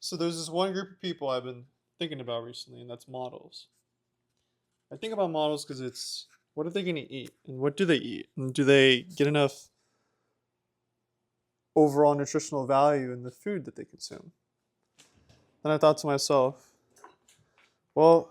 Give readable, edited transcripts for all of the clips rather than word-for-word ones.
So there's this one group of people I've been thinking about recently, and that's models. I think about models because it's what are they going to eat, and what do they eat, and do they get enough overall nutritional value in the food that they consume? Then I thought to myself, well,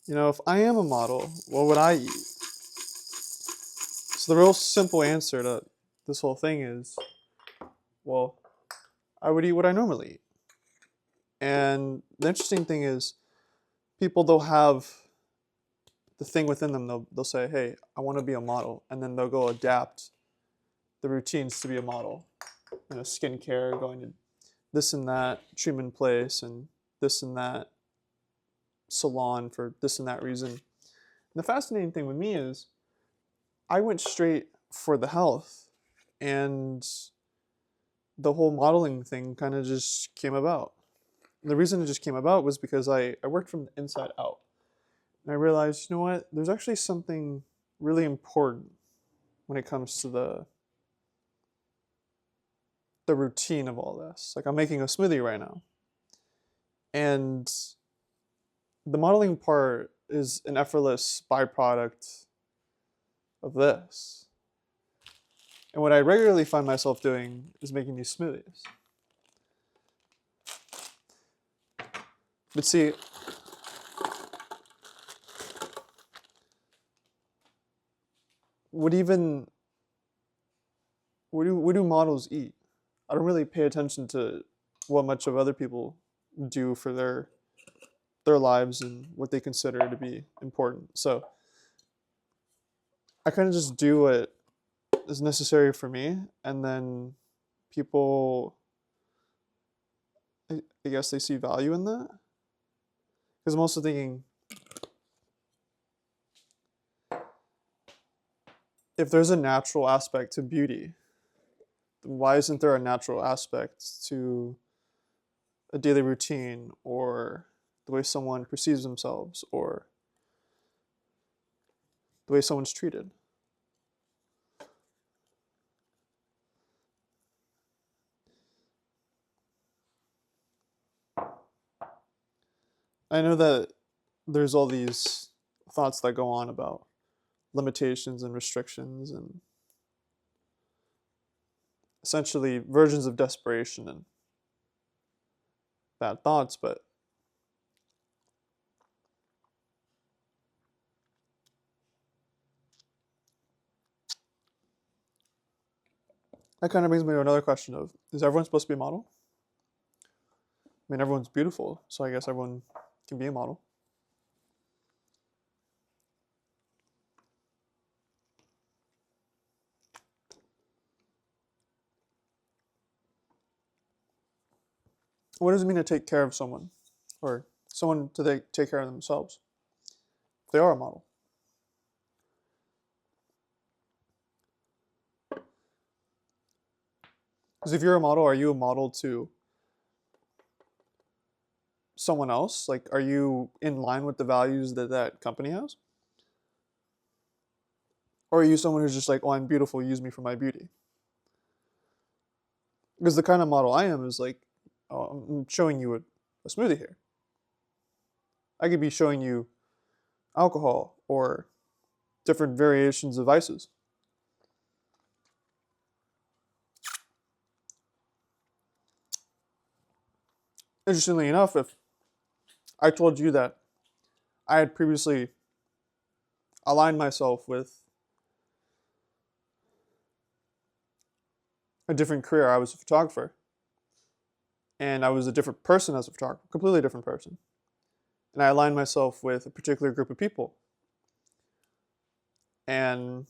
if I am a model, what would I eat? So the real simple answer to this whole thing is, well, I would eat what I normally eat. And the interesting thing is, people they'll have the thing within them. They'll say, "Hey, I want to be a model," and then they'll go adapt the routines to be a model. Skincare, going to this and that treatment place, and this and that salon for this and that reason. And the fascinating thing with me is, I went straight for the health, and the whole modeling thing kind of just came about. And the reason it just came about was because I worked from the inside out. And I realized, you know what, there's actually something really important when it comes to the routine of all this. Like, I'm making a smoothie right now. And the modeling part is an effortless byproduct of this. And what I regularly find myself doing is making these smoothies. But see, what do models eat? I don't really pay attention to what much of other people do for their lives and what they consider to be important. So I kind of just do what is necessary for me, and then people, I guess they see value in that. Because I'm also thinking, if there's a natural aspect to beauty, then why isn't there a natural aspect to a daily routine, or the way someone perceives themselves, or the way someone's treated? I know that there's all these thoughts that go on about limitations and restrictions and essentially versions of desperation and bad thoughts, but that kind of brings me to another question of, is everyone supposed to be a model? I mean, everyone's beautiful, so I guess everyone can be a model. What does it mean to take care of someone, or someone to take care of themselves? They are a model. Because if you're a model, are you a model to someone else? Like, are you in line with the values that that company has? Or are you someone who's just like, oh, I'm beautiful, use me for my beauty? Because the kind of model I am is like, oh, I'm showing you a smoothie here. I could be showing you alcohol or different variations of vices. Interestingly enough, if I told you that I had previously aligned myself with a different career, I was a photographer, and I was a different person as a photographer, completely different person, and I aligned myself with a particular group of people, and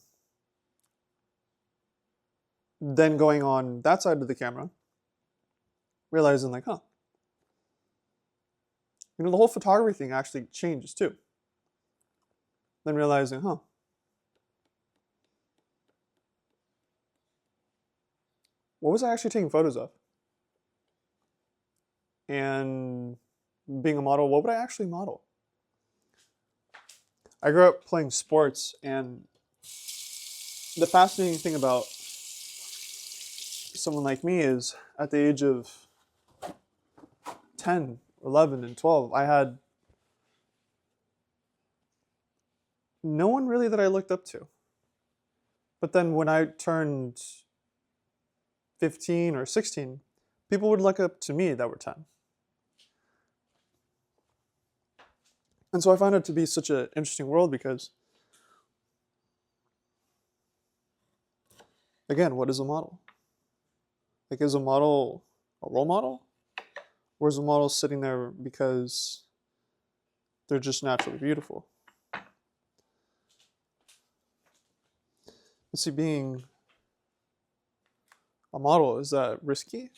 then going on that side of the camera, realizing like, the whole photography thing actually changes too. Then realizing, what was I actually taking photos of? And being a model, what would I actually model? I grew up playing sports, and the fascinating thing about someone like me is, at the age of 10, 11, and 12, I had no one really that I looked up to. But then when I turned 15 or 16, people would look up to me that were 10. And so I found it to be such an interesting world because, again, what is a model? Like, is a model a role model? Or is a model sitting there because they're just naturally beautiful? Let's see, being a model, is that risky?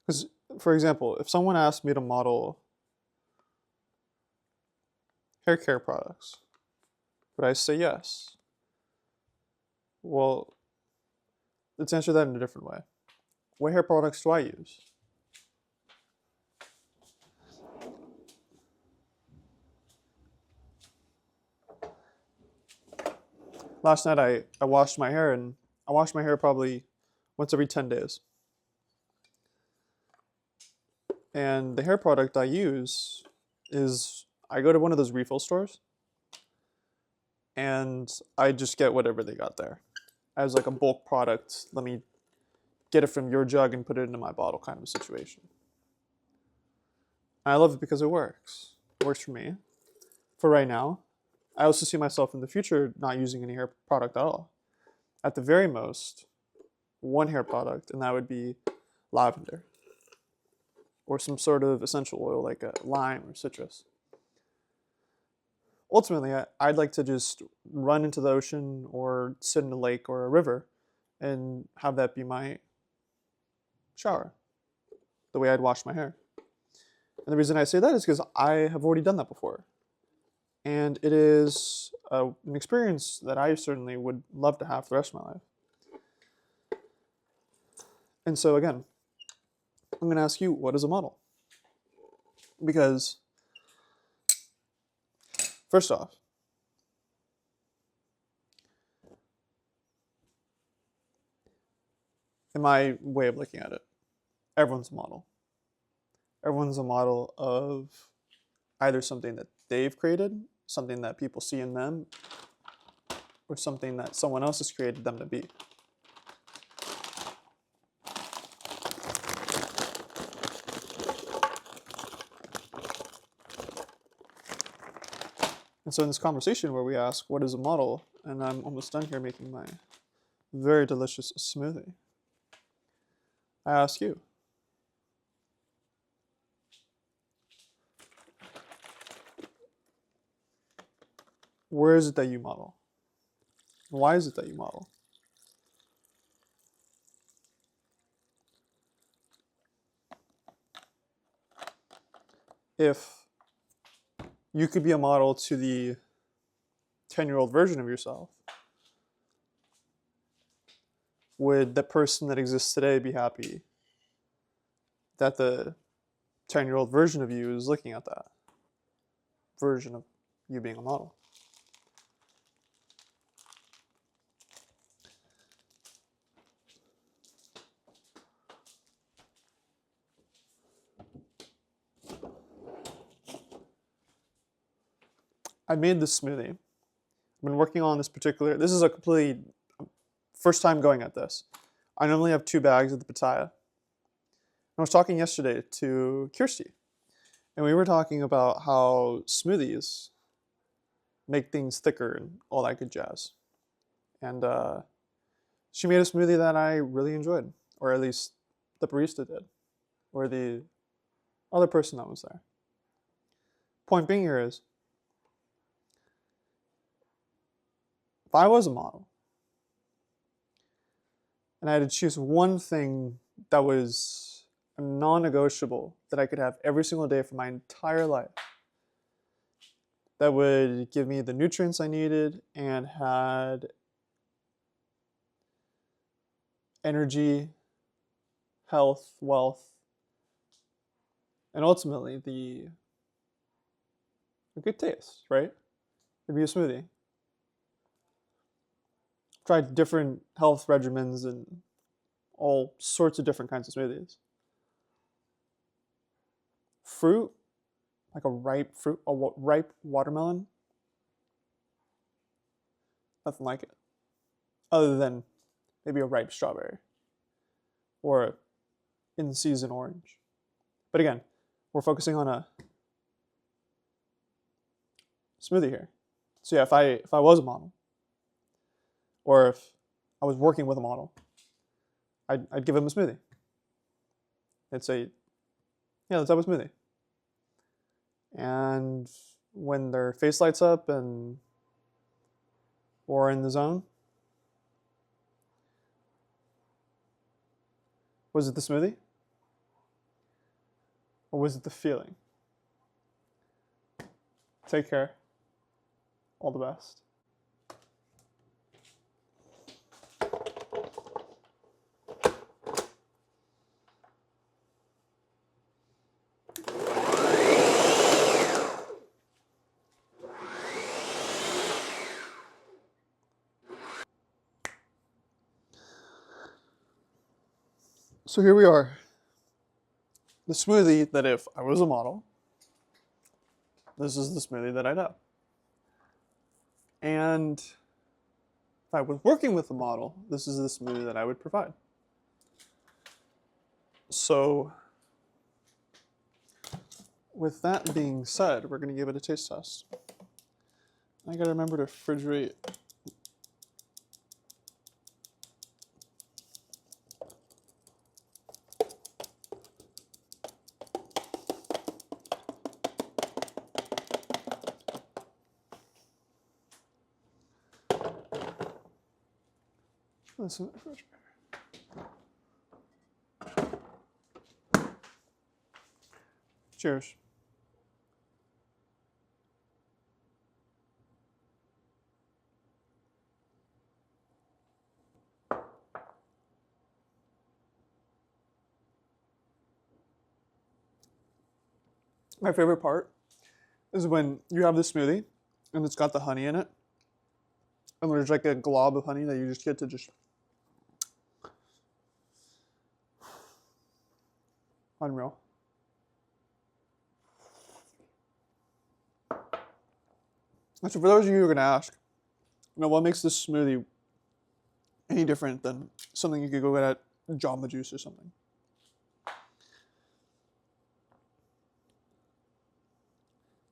Because, for example, if someone asked me to model hair care products, would I say yes? Well, let's answer that in a different way. What hair products do I use? Last night I washed my hair, and I wash my hair probably once every 10 days. And the hair product I use is, I go to one of those refill stores and I just get whatever they got there as like a bulk product. Let me get it from your jug and put it into my bottle kind of a situation. And I love it because it works. It works for me for right now. I also see myself in the future not using any hair product at all. At the very most, one hair product, and that would be lavender or some sort of essential oil like a lime or citrus. Ultimately, I'd like to just run into the ocean or sit in a lake or a river and have that be my shower, the way I'd wash my hair. And the reason I say that is because I have already done that before. And it is an experience that I certainly would love to have for the rest of my life. And so again, I'm going to ask you, what is a model? Because, first off, in my way of looking at it, everyone's a model. Everyone's a model of either something that they've created, something that people see in them, or something that someone else has created them to be. And so in this conversation where we ask, what is a model? And I'm almost done here making my very delicious smoothie. I ask you, where is it that you model? Why is it that you model? If you could be a model to the 10-year-old version of yourself, would the person that exists today be happy that the 10-year-old version of you is looking at that version of you being a model? I made this smoothie. I've been working on this this is a completely first time going at this. I normally have 2 bags of the pitaya. I was talking yesterday to Kirsty, and we were talking about how smoothies make things thicker and all that good jazz. And she made a smoothie that I really enjoyed, or at least the barista did, or the other person that was there. Point being here is, if I was a model, and I had to choose one thing that was a non-negotiable that I could have every single day for my entire life, that would give me the nutrients I needed and had energy, health, wealth, and ultimately a good taste, right? It'd be a smoothie. tried different health regimens and all sorts of different kinds of smoothies. Fruit, like a ripe fruit, ripe watermelon, nothing like it. Other than maybe a ripe strawberry or a in-season orange. But again, we're focusing on a smoothie here. So yeah, if I was a model, or if I was working with a model, I'd give them a smoothie. They'd say, yeah, let's have a smoothie. And when their face lights up and or in the zone, was it the smoothie? Or was it the feeling? Take care. All the best. So here we are. The smoothie that if I was a model, this is the smoothie that I'd have. And if I was working with a model, this is the smoothie that I would provide. So with that being said, we're going to give it a taste test. I got to remember to refrigerate. This in the refrigerator. Cheers. My favorite part is when you have this smoothie and it's got the honey in it. And there's like a glob of honey that you just get to just unreal. So for those of you who are going to ask, what makes this smoothie any different than something you could go get at Jamba Juice or something?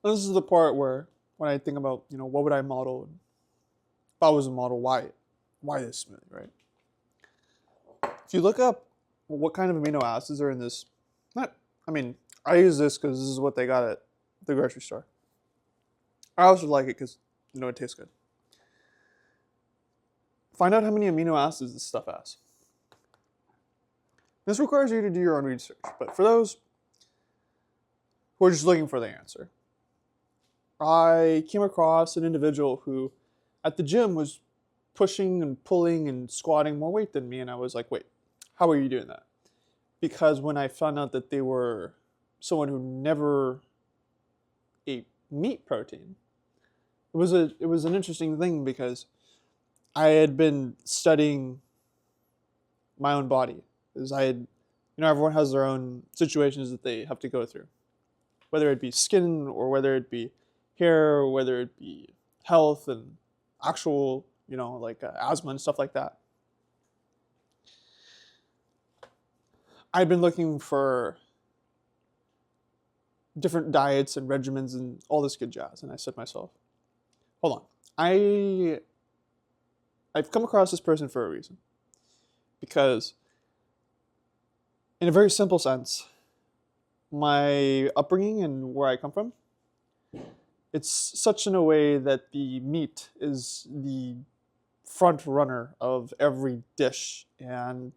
And this is the part where when I think about, what would I model? If I was a model, why this smoothie, right? If you look up what kind of amino acids are in this, I use this because this is what they got at the grocery store. I also like it because, it tastes good. Find out how many amino acids this stuff has. This requires you to do your own research, but for those who are just looking for the answer, I came across an individual who at the gym was pushing and pulling and squatting more weight than me, and I was like, wait, how are you doing that? Because when I found out that they were someone who never ate meat protein, it was an interesting thing because I had been studying my own body. Because everyone has their own situations that they have to go through. Whether it be skin or whether it be hair or whether it be health and actual, asthma and stuff like that. I've been looking for different diets and regimens and all this good jazz. And I said to myself, hold on. I've come across this person for a reason. Because in a very simple sense, my upbringing and where I come from, it's such in a way that the meat is the front runner of every dish. And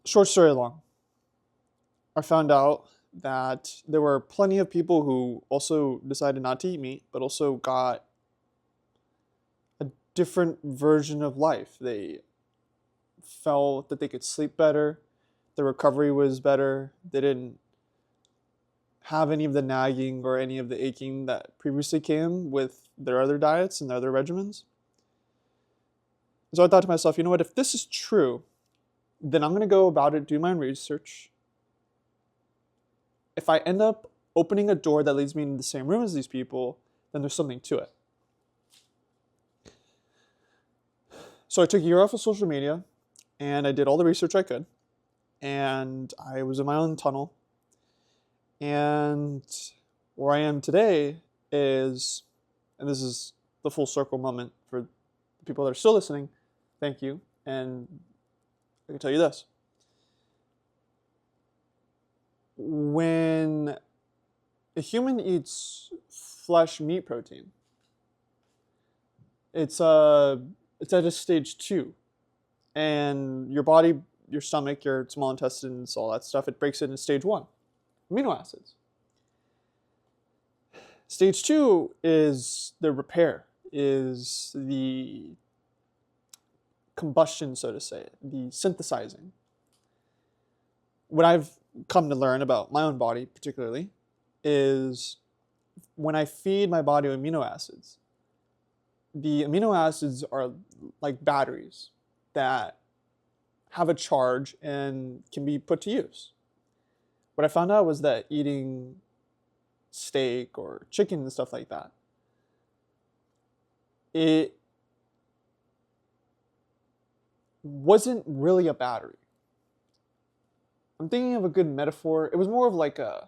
short story long, I found out that there were plenty of people who also decided not to eat meat, but also got a different version of life. They felt that they could sleep better, their recovery was better, they didn't have any of the nagging or any of the aching that previously came with their other diets and their other regimens. So I thought to myself, you know what, if this is true, then I'm going to go about it, do my own research. If I end up opening a door that leads me into the same room as these people, then there's something to it. So I took a year off of social media, and I did all the research I could, and I was in my own tunnel. And where I am today is, and this is the full circle moment for the people that are still listening, thank you, and I can tell you this. When a human eats flesh meat protein, it's at a stage 2, and your body, your stomach, your small intestines, all that stuff, it breaks it into stage 1, amino acids. Stage 2 is the repair, is the combustion, so to say, the synthesizing. What I've come to learn about my own body particularly is when I feed my body amino acids, the amino acids are like batteries that have a charge and can be put to use. What I found out was that eating steak or chicken and stuff like that, it wasn't really a battery. I'm thinking of a good metaphor. It was more of like a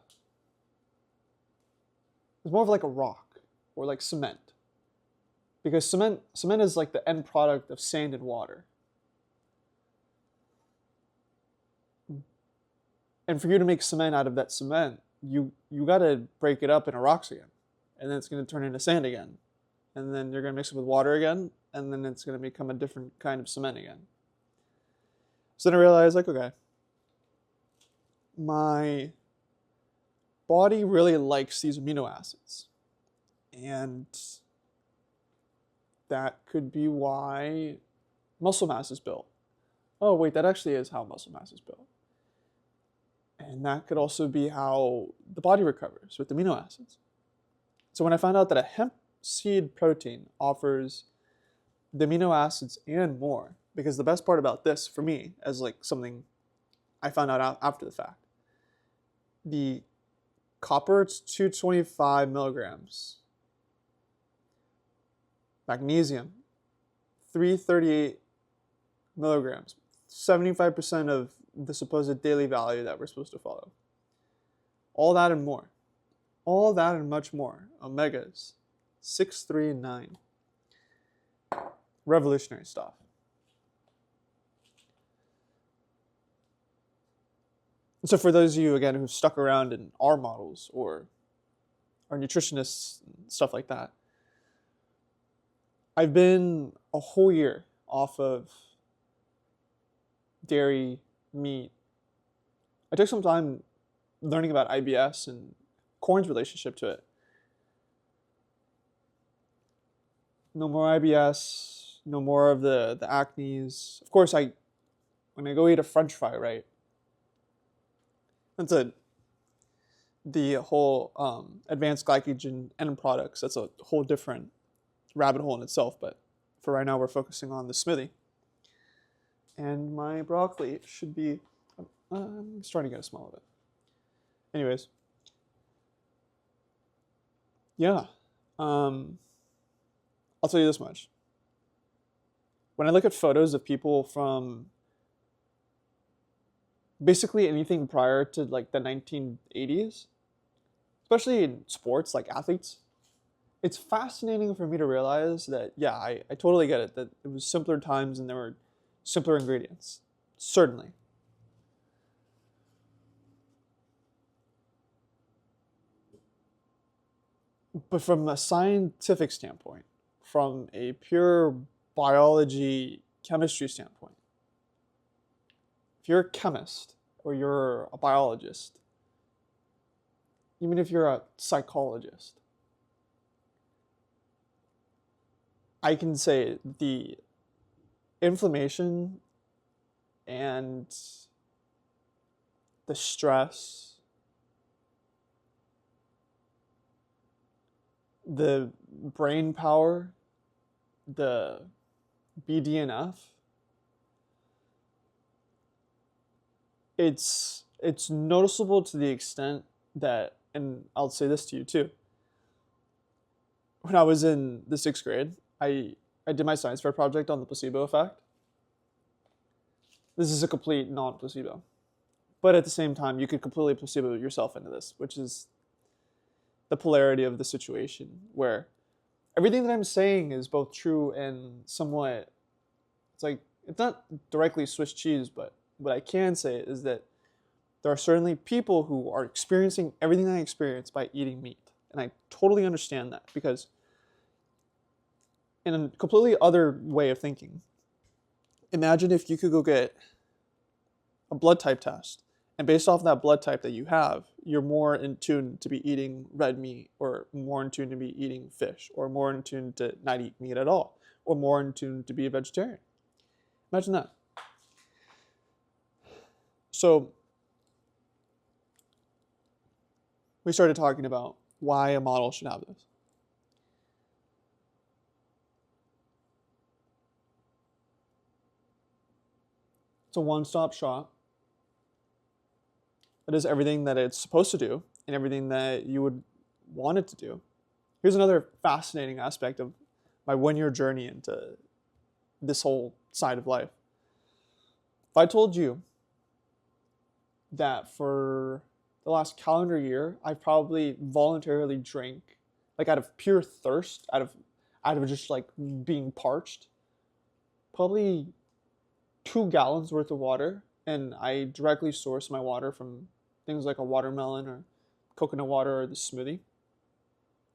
rock or like cement. Because cement is like the end product of sand and water. And for you to make cement out of that cement, you got to break it up into rocks again. And then it's going to turn into sand again. And then you're going to mix it with water again. And then it's going to become a different kind of cement again. So then I realized, like, okay, my body really likes these amino acids. And that could be why muscle mass is built. Oh, wait, that actually is how muscle mass is built. And that could also be how the body recovers with amino acids. So when I found out that a hemp seed protein offers the amino acids and more, because the best part about this for me, as like something I found out after the fact, the copper, it's 225 milligrams. Magnesium, 338 milligrams. 75% of the supposed daily value that we're supposed to follow. All that and more. All that and much more. Omegas, 6, 3, and 9. Revolutionary stuff. So for those of you, again, who've stuck around in our models or are nutritionists and stuff like that, I've been a whole year off of dairy, meat. I took some time learning about IBS and corn's relationship to it. No more IBS, no more of the acnes. Of course, when I go eat a French fry, right? That's the whole advanced glycogen end products. That's a whole different rabbit hole in itself. But for right now, we're focusing on the smoothie. And my broccoli should be, I'm starting to get a smell of it. Anyways. Yeah. I'll tell you this much. When I look at photos of people from basically anything prior to like the 1980s, especially in sports, like athletes, it's fascinating for me to realize that, yeah, I totally get it, that it was simpler times and there were simpler ingredients. Certainly. But from a scientific standpoint, from a pure biology, chemistry standpoint, if you're a chemist or you're a biologist, even if you're a psychologist, I can say the inflammation and the stress the brain power, the BDNF, it's noticeable to the extent that, and I'll say this to you too. When I was in the 6th grade, I did my science fair project on the placebo effect. This is a complete non-placebo. But at the same time, you could completely placebo yourself into this, which is the polarity of the situation where everything that I'm saying is both true and somewhat, it's like, it's not directly Swiss cheese, but what I can say is that there are certainly people who are experiencing everything I experience by eating meat. And I totally understand that, because in a completely other way of thinking, imagine if you could go get a blood type test, and based off that blood type that you have, you're more in tune to be eating red meat, or more in tune to be eating fish, or more in tune to not eat meat at all, or more in tune to be a vegetarian. Imagine that. So we started talking about why a model should have this. It's a one-stop shop. It does everything that it's supposed to do and everything that you would want it to do. Here's another fascinating aspect of my 1-year journey into this whole side of life. If I told you that for the last calendar year, I've probably voluntarily drank, like out of pure thirst, out of just like being parched, probably 2 gallons worth of water, and I directly source my water from things like a watermelon or coconut water or the smoothie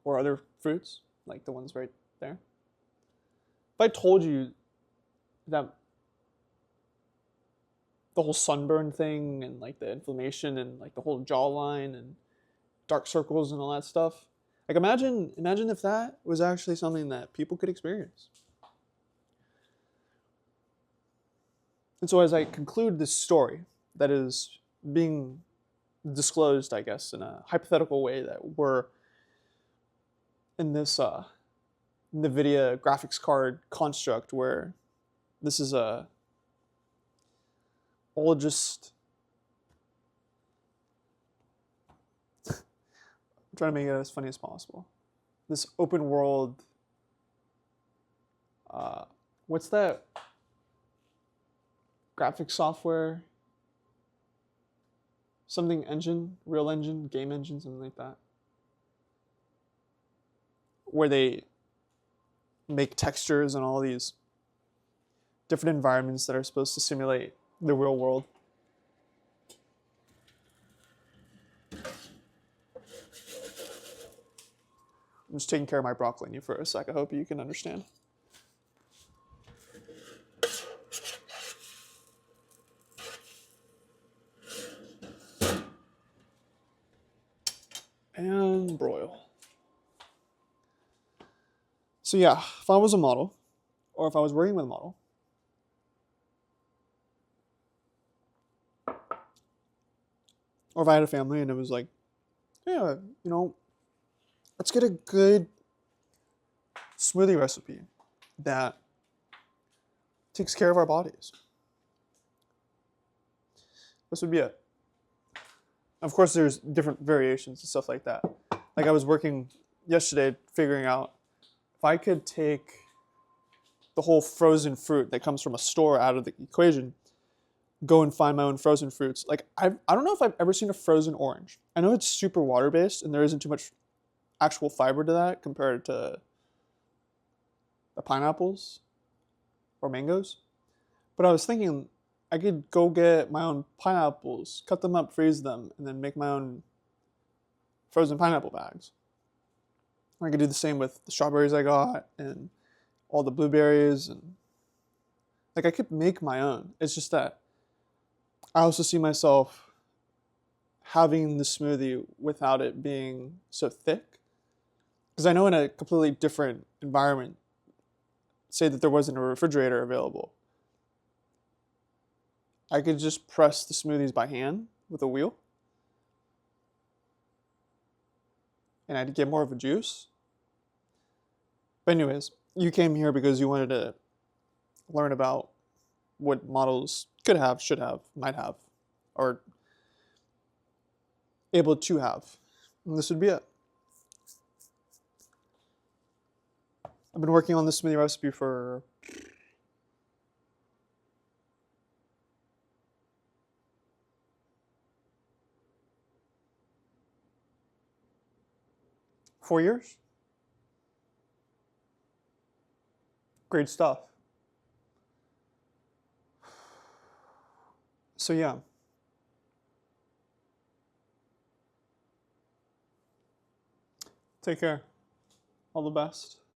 or other fruits like the ones right there. If I told you that the whole sunburn thing and like the inflammation and like the whole jawline and dark circles and all that stuff, like imagine if that was actually something that people could experience. And so as I conclude this story that is being disclosed, I guess, in a hypothetical way, that we're in this NVIDIA graphics card construct where this is all just I'm trying to make it as funny as possible. This open world, what's that graphic software? Something engine, Real Engine, game engine, something like that. Where they make textures and all these different environments that are supposed to simulate the real world. I'm just taking care of my broccoli for a sec. I hope you can understand. And broil. So yeah, if I was a model, or if I was working with a model, or if I had a family and it was like, yeah, let's get a good smoothie recipe that takes care of our bodies. This would be it. Of course, there's different variations and stuff like that. Like I was working yesterday figuring out if I could take the whole frozen fruit that comes from a store out of the equation, go and find my own frozen fruits. Like I don't know if I've ever seen a frozen orange. I know it's super water-based and there isn't too much actual fiber to that compared to the pineapples or mangoes. But I was thinking I could go get my own pineapples, cut them up, freeze them, and then make my own frozen pineapple bags. I could do the same with the strawberries I got and all the blueberries, and like I could make my own. It's just that I also see myself having the smoothie without it being so thick. Because I know in a completely different environment, say that there wasn't a refrigerator available, I could just press the smoothies by hand with a wheel, and I'd get more of a juice. But anyways, you came here because you wanted to learn about what models could have, should have, might have, or able to have. And this would be it. I've been working on this smoothie recipe for 4 years. Great stuff. So yeah. Take care. All the best.